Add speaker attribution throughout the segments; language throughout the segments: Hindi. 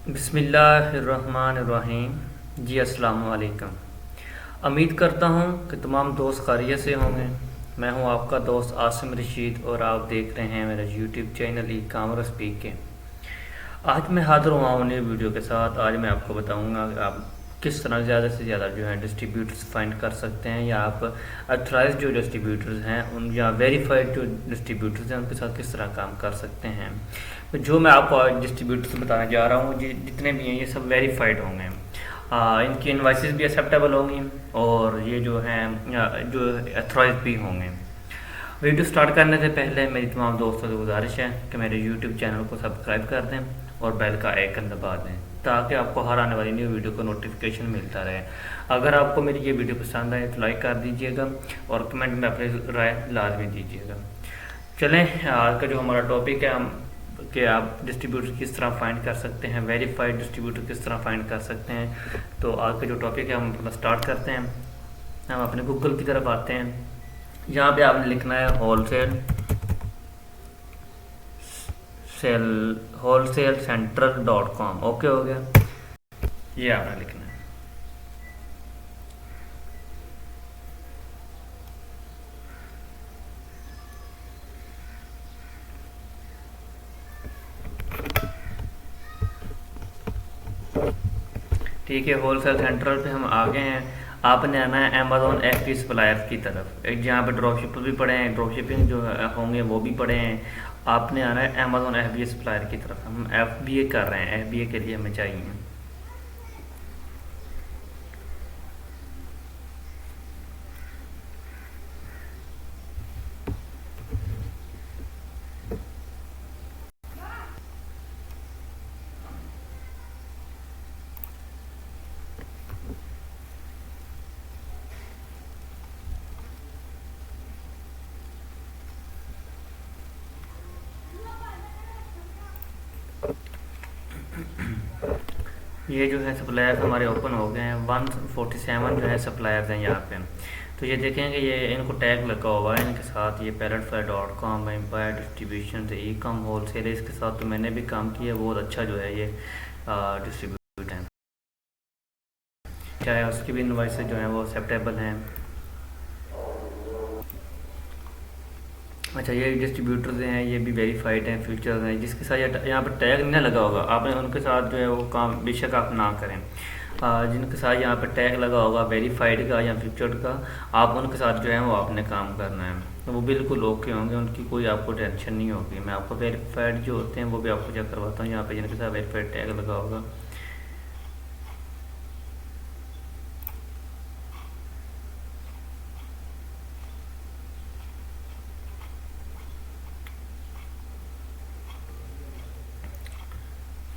Speaker 1: बिस्मिल्लाहिर्रहमानिर्रहीम। जी अस्सलाम वालेकुम। उम्मीद करता हूँ कि तमाम दोस्त खैरियत से होंगे। मैं हूँ आपका दोस्त आसिम रशीद और आप देख रहे हैं मेरा YouTube channel e commerce speak के। आज मैं हाजिर हुआ हूँ नई वीडियो के साथ। आज मैं आपको बताऊँगा कि आप किस तरह ज़्यादा से ज़्यादा जो है डिस्ट्रीब्यूटर्स फाइंड कर सकते हैं, या आप अथराइज जो डिस्ट्रीब्यूटर्स हैं उन या वेरीफाइड जो डिस्ट्रीब्यूटर्स हैं उनके साथ किस तरह काम कर सकते हैं। तो जो मैं आपको आज डिस्ट्रीब्यूटर्स बताने जा रहा हूँ जितने भी हैं ये सब वेरीफाइड होंगे। इनकी इनवाइसेस भी एक्सेप्टेबल होंगी और ये जो हैं जो अथराइज भी होंगे। वीडियो स्टार्ट करने से पहले मेरी तमाम दोस्तों से गुजारिश है कि मेरे यूट्यूब चैनल को सब्सक्राइब कर दें और बेल का आइकन दबा दें ताकि आपको हर आने वाली न्यू वीडियो का नोटिफिकेशन मिलता रहे। अगर आपको मेरी ये वीडियो पसंद आए तो लाइक कर दीजिएगा और कमेंट में अपनी राय लाजमी दीजिएगा। चलें, आज का जो हमारा टॉपिक है हम कि आप डिस्ट्रीब्यूटर किस तरह फाइंड कर सकते हैं, वेरीफाइड डिस्ट्रीब्यूटर किस तरह फाइंड कर सकते हैं। तो आज का जो टॉपिक है हम अपना स्टार्ट करते हैं। हम अपने गूगल की तरफ आते हैं। यहाँ पे आपने लिखना है होलसेल सेंट्रल .com। ओके हो गया, ये आपने लिखना है। ठीक है, होलसेल सेंट्रल पे हम आ गए हैं। आपने आना है अमेजोन FBA सप्लायर्स की तरफ, एक जहाँ पे ड्रॉप शिपर भी पड़े हैं, ड्रॉप शिपिंग जो होंगे वो भी पड़े हैं। आपने आना है अमेजोन FBA सप्लायर की तरफ। हम FBA कर रहे हैं, FBA के लिए हमें चाहिए। ये जो है सप्लायर हमारे ओपन हो गए हैं। 147 जो है सप्लायर्स हैं यहाँ पे। तो ये देखेंगे ये इनको टैग लगा हुआ है इनके साथ, ये पैलेटफायर.com, एम्पायर डिस्ट्रीब्यूशन से ई कॉम होलसेल, इसके साथ तो मैंने भी काम किया। बहुत अच्छा जो है ये डिस्ट्रीब्यूट है, चाहे उसकी भी इनवाइसेस जो हैं वो एक्सेप्टेबल हैं। अच्छा, ये डिस्ट्रीब्यूटर्स हैं, ये भी वेरीफाइड हैं, फ्यूचर्स हैं। जिसके साथ यहाँ पर टैग नहीं लगा होगा आपने उनके साथ जो है वो काम बेशक आप ना करें। जिनके साथ यहाँ पर टैग लगा होगा वेरीफाइड का या फ्यूचर्ड का, आप उनके साथ जो है वो आपने काम करना है। तो वो बिल्कुल ओके होंगे, उनकी कोई आपको टेंशन नहीं होगी। मैं आपको वेरीफाइड जो होते हैं वो भी आपको चेक करवाता हूँ। यहाँ पर जिनके साथ वेरीफाइड टैग लगा होगा,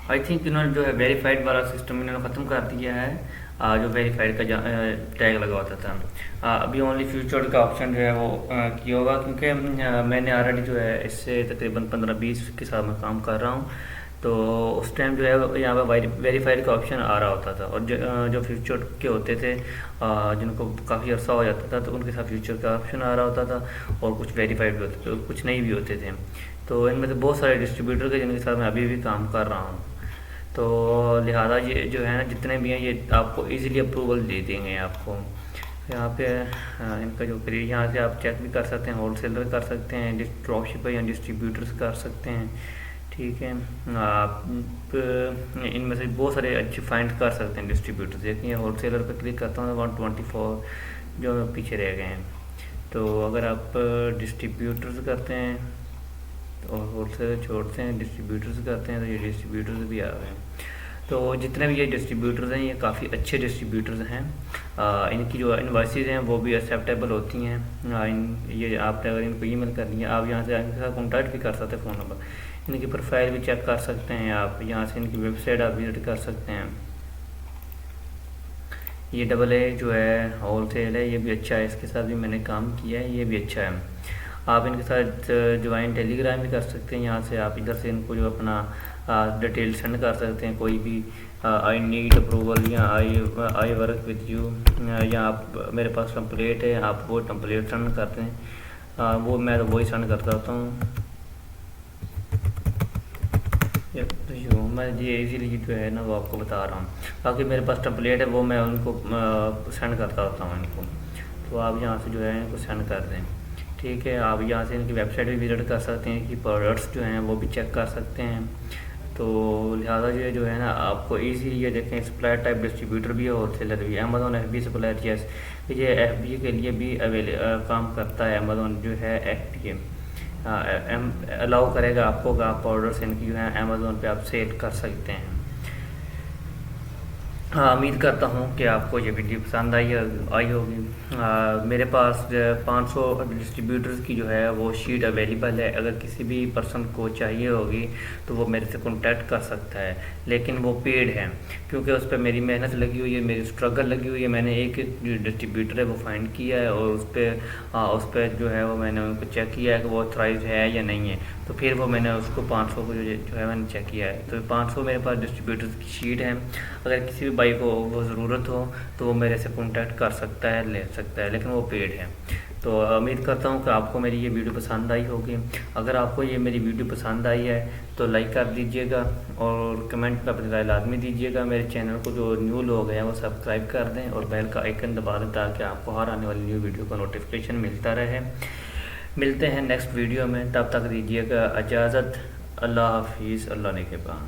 Speaker 1: आई थिंक इन्होंने जो है वेरीफाइड वाला सिस्टम इन्होंने ख़त्म कर दिया है। जो वेरीफाइड का टैग लगा होता था, अभी ओनली फ्यूचर्ड का ऑप्शन जो है वो किया होगा, क्योंकि मैंने ऑलरेडी जो है इससे तकरीबन 15-20 के साथ मैं काम कर रहा हूँ। तो उस टाइम जो है यहाँ पर वेरीफाइड का ऑप्शन आ रहा होता था, और जो फ्यूचर के होते थे जिनको काफ़ी अर्सा हो जाता था तो उनके साथ फ्यूचर का ऑप्शन आ रहा होता था, और कुछ वेरीफाइड भी होते थे, कुछ नहीं भी होते थे। तो इनमें से बहुत सारे डिस्ट्रीब्यूटर के जिनके साथ मैं अभी भी काम कर रहा हूँ। तो लिहाजा ये जो है ना जितने भी हैं ये आपको इजीली अप्रूवल दे देंगे आपको। यहाँ पे इनका जो करिए यहाँ से आप चेक भी कर सकते हैं, होलसेलर कर सकते हैं, ड्रॉप शिपर या डिस्ट्रीब्यूटर्स कर सकते हैं। ठीक है, आप इनमें से बहुत सारे अच्छे फाइंड कर सकते हैं डिस्ट्रीब्यूटर्स। देखिए होलसेलर पर क्लिक करता हूँ, 124 जो पीछे रह गए हैं। तो अगर आप डिस्ट्रीब्यूटर्स करते हैं और होलसेलर छोड़ते हैं, डिस्ट्रीब्यूटर्स करते हैं, तो ये डिस्ट्रीब्यूटर्स भी आ गए हैं। तो जितने भी ये डिस्ट्रीब्यूटर्स हैं ये काफ़ी अच्छे डिस्ट्रीब्यूटर्स हैं। इनकी जो इनवाइसेस हैं वो भी एक्सेप्टेबल होती हैं। ये आपने अगर इनको ईमेल करनी है, आप यहाँ से इनके साथ कॉन्टैक्ट भी कर सकते हैं, फ़ोन नंबर, इनकी प्रोफाइल भी चेक कर सकते हैं। आप यहाँ से इनकी वेबसाइट आप विजिट कर सकते हैं। ये AA जो है होलसेल है, ये भी अच्छा है, इसके साथ भी मैंने काम किया है, ये भी अच्छा है। आप इनके साथ ज्वाइन टेलीग्राम भी कर सकते हैं। यहाँ से आप इधर से इनको जो अपना डिटेल सेंड कर सकते हैं, कोई भी आई नीड अप्रूवल या आई वर्क विद यू, या आप मेरे पास टेम्पलेट है, आप वो टेम्पलेट सेंड करते हैं। वो मैं तो वही सेंड करता हूँ। जो मैं ये इजीली जो है ना वो आपको बता रहा हूँ। बाकी मेरे पास टेम्पलेट है, वो मैं उनको सेंड करता होता हूँ इनको। तो आप यहाँ से जो है इनको सेंड कर दें। ठीक है, आप यहाँ से इनकी वेबसाइट भी विजिट कर सकते हैं कि प्रोडक्ट्स जो हैं वो भी चेक कर सकते हैं। तो लिहाजा ये जो है ना आपको इजीली ये देखें, सप्लायर टाइप डिस्ट्रीब्यूटर भी है, होलसेलर भी है। अमेज़ॉन FBA सप्लायर यस, ये FBA के लिए भी काम करता है। अमेज़ॉन जो है FBA अलाउ करेगा आपको कि आप ऑर्डर्स इनकी जो है अमेज़ॉन पे आप सेल कर सकते हैं। हाँ, उम्मीद करता हूँ कि आपको ये वीडियो पसंद आई होगी। मेरे पास 500 डिस्ट्रीब्यूटर्स की जो है वो शीट अवेलेबल है। अगर किसी भी पर्सन को चाहिए होगी तो वो मेरे से कांटेक्ट कर सकता है, लेकिन वो पेड है क्योंकि उस पर मेरी मेहनत लगी हुई है, मेरी स्ट्रगल लगी हुई है। मैंने एक जो डिस्ट्रीब्यूटर है वो फाइंड किया है और उस पर जो है वो मैंने उनको चेक किया है कि वो ऑथराइज है या नहीं है। तो फिर वो मैंने उसको 500 को जो है मैंने चेक किया है। तो 500 मेरे पास डिस्ट्रीब्यूटर्स की शीट है। अगर किसी भी भाई को वो ज़रूरत हो तो वो मेरे से कांटेक्ट कर सकता है, ले सकता है, लेकिन वो पेड है। तो उम्मीद करता हूँ कि आपको मेरी ये वीडियो पसंद आई होगी। अगर आपको ये मेरी वीडियो पसंद आई है तो लाइक कर दीजिएगा और कमेंट में अपनी राय लाजमी दीजिएगा। मेरे चैनल को जो न्यू लोग हैं वो सब्सक्राइब कर दें और बेल का आइकन दबा दें ताकि आपको हर आने वाली न्यू वीडियो का नोटिफिकेशन मिलता रहे। मिलते हैं नेक्स्ट वीडियो में, तब तक दीजिएगा इजाज़त। अल्लाह हाफिज़, अल्लाह निगहबान।